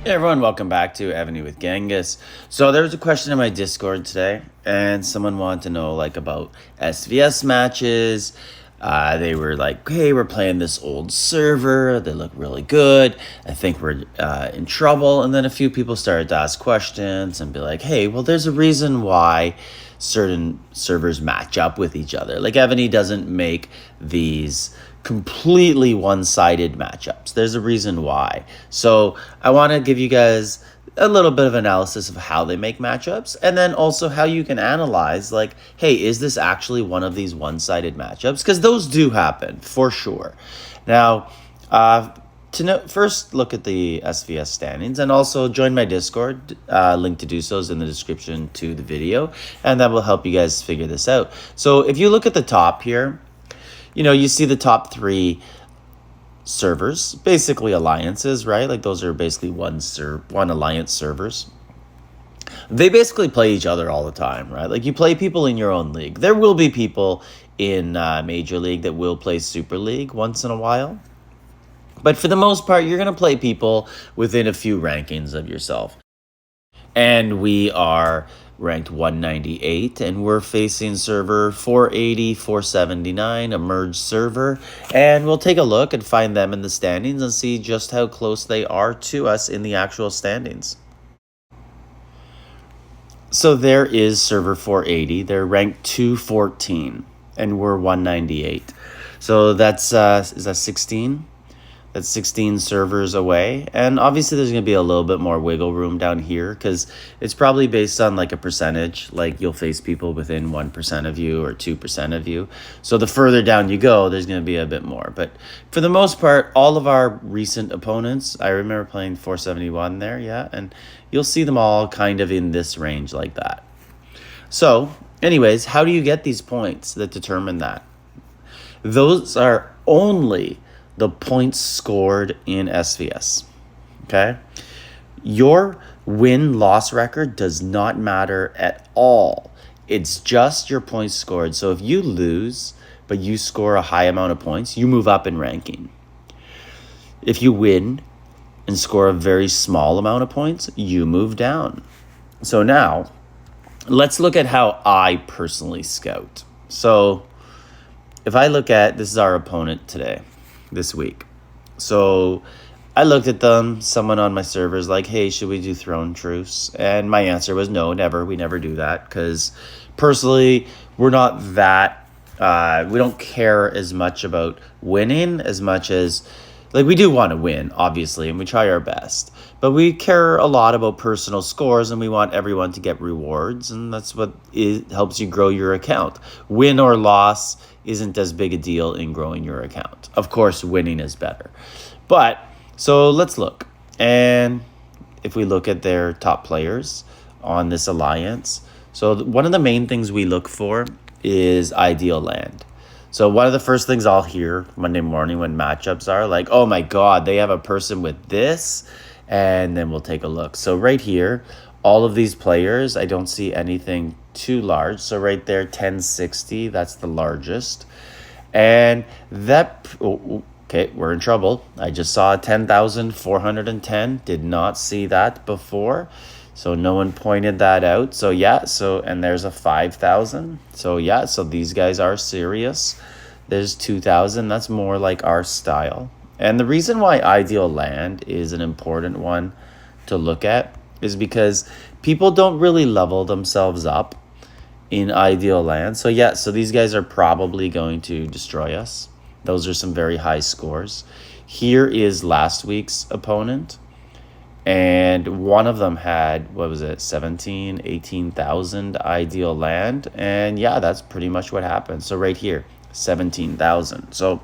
Hey everyone, welcome back to Evony with Genghis. So there was a question in my Discord today, and someone wanted to know about SVS matches. They were like, "Hey, we're playing this old server. They look really good. I think we're in trouble." And then a few people started to ask questions and be like, "Hey, well, there's a reason why certain servers match up with each other. Like Evony doesn't make these completely one-sided matchups. There's a reason why." So I want to give you guys a little bit of analysis of how they make matchups, and then also how you can analyze hey, is this actually one of these one-sided matchups? Because those do happen for sure. Now, first look at the SVS standings, and also join my Discord. Link to do so is in the description to the video, and that will help you guys figure this out. So if you look at the top here, you see the top three servers, basically alliances, right? Like those are basically one alliance servers. They basically play each other all the time, right? Like you play people in your own league. There will be people in Major League that will play Super League once in a while. But for the most part, you're going to play people within a few rankings of yourself. And we are ranked 198, and we're facing server 480, 479, a merged server. And we'll take a look and find them in the standings and see just how close they are to us in the actual standings. So there is server 480. They're ranked 214, and we're 198. So that's, is that 16? That's 16 servers away. And obviously there's going to be a little bit more wiggle room down here because it's probably based on a percentage. Like you'll face people within 1% of you or 2% of you. So the further down you go, there's going to be a bit more. But for the most part, all of our recent opponents, I remember playing 471 there, yeah. And you'll see them all kind of in this range like that. So anyways, how do you get these points that determine that? Those are only the points scored in SVS, okay? Your win-loss record does not matter at all. It's just your points scored. So if you lose, but you score a high amount of points, you move up in ranking. If you win and score a very small amount of points, you move down. So now, let's look at how I personally scout. So if I look at, this is our opponent today, this week. So I looked at them, someone on my server's like, "Hey, should we do throne truce?" And my answer was no, never. We never do that because personally, we're not that, we don't care as much about winning as much as, we do want to win, obviously, and we try our best. But we care a lot about personal scores, and we want everyone to get rewards, and that's what helps you grow your account. Win or loss isn't as big a deal in growing your account. Of course, winning is better. But, so let's look. And if we look at their top players on this alliance, so one of the main things we look for is ideal land. So one of the first things I'll hear Monday morning when matchups are like, "Oh my God, they have a person with this," and then we'll take a look. So right here, all of these players, I don't see anything too large. So right there, 1060, that's the largest. And that, okay, we're in trouble. I just saw 10,410, did not see that before. So no one pointed that out. So yeah, and there's a 5,000. So yeah, so these guys are serious. There's 2,000, that's more like our style. And the reason why ideal land is an important one to look at is because people don't really level themselves up in ideal land. So yeah, so these guys are probably going to destroy us. Those are some very high scores. Here is last week's opponent. And one of them had, 18,000 ideal land. And yeah, that's pretty much what happened. So right here, 17,000. So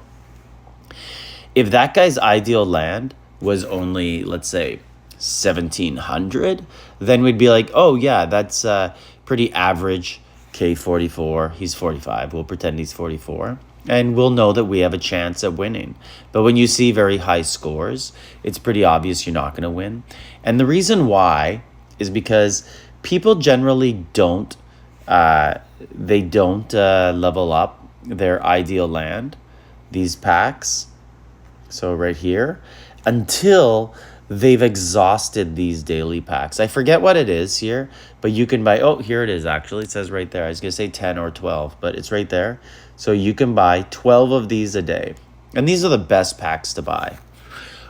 if that guy's ideal land was only, let's say, 1,700, then we'd be like, "Oh yeah, that's pretty average K44. He's 45. We'll pretend he's 44. And we'll know that we have a chance at winning." But when you see very high scores, it's pretty obvious you're not going to win. And the reason why is because people generally don't level up their ideal land, these packs. So right here, until they've exhausted these daily packs. I forget what it is here, but you can buy, oh, here it is actually. It says right there. I was going to say 10 or 12, but it's right there. So you can buy 12 of these a day. And these are the best packs to buy.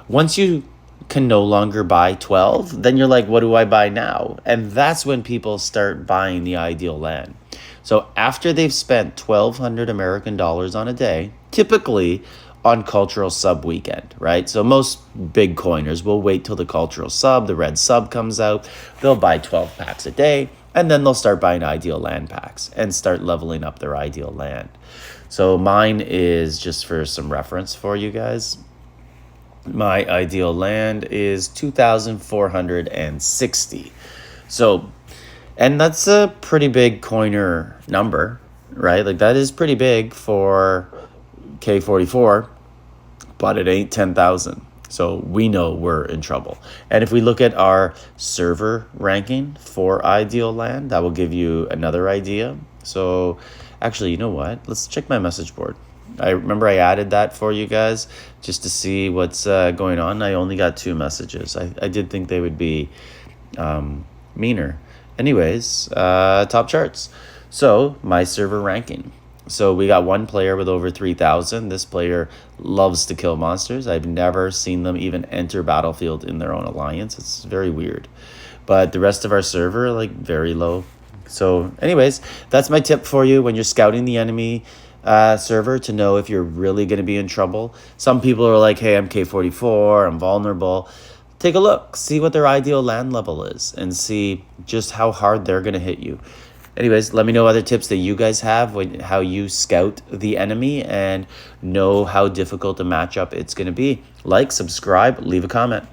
Once you can no longer buy 12, then you're like, what do I buy now? And that's when people start buying the ideal land. So after they've spent 1,200 American dollars on a day, typically on cultural sub weekend, right? So most big coiners will wait till the cultural sub, the red sub comes out. They'll buy 12 packs a day, and then they'll start buying ideal land packs and start leveling up their ideal land. So mine is, just for some reference for you guys, my ideal land is 2,460. So, and that's a pretty big coiner number, right? Like that is pretty big for K44, but it ain't 10,000. So we know we're in trouble. And if we look at our server ranking for ideal land, that will give you another idea. So actually, you know what? Let's check my message board. I remember I added that for you guys just to see what's going on. I only got 2 messages. I did think they would be meaner. Anyways, top charts. So my server ranking. So we got one player with over 3,000. This player loves to kill monsters. I've never seen them even enter battlefield in their own alliance. It's very weird. But the rest of our server, like, very low. So anyways, that's my tip for you when you're scouting the enemy server, to know if you're really going to be in trouble. Some people are like, hey, I'm K44, I'm vulnerable. Take a look, see what their ideal land level is, and see just how hard they're going to hit you. Anyways, let me know other tips that you guys have, how you scout the enemy and know how difficult a matchup it's going to be. Like, subscribe, leave a comment.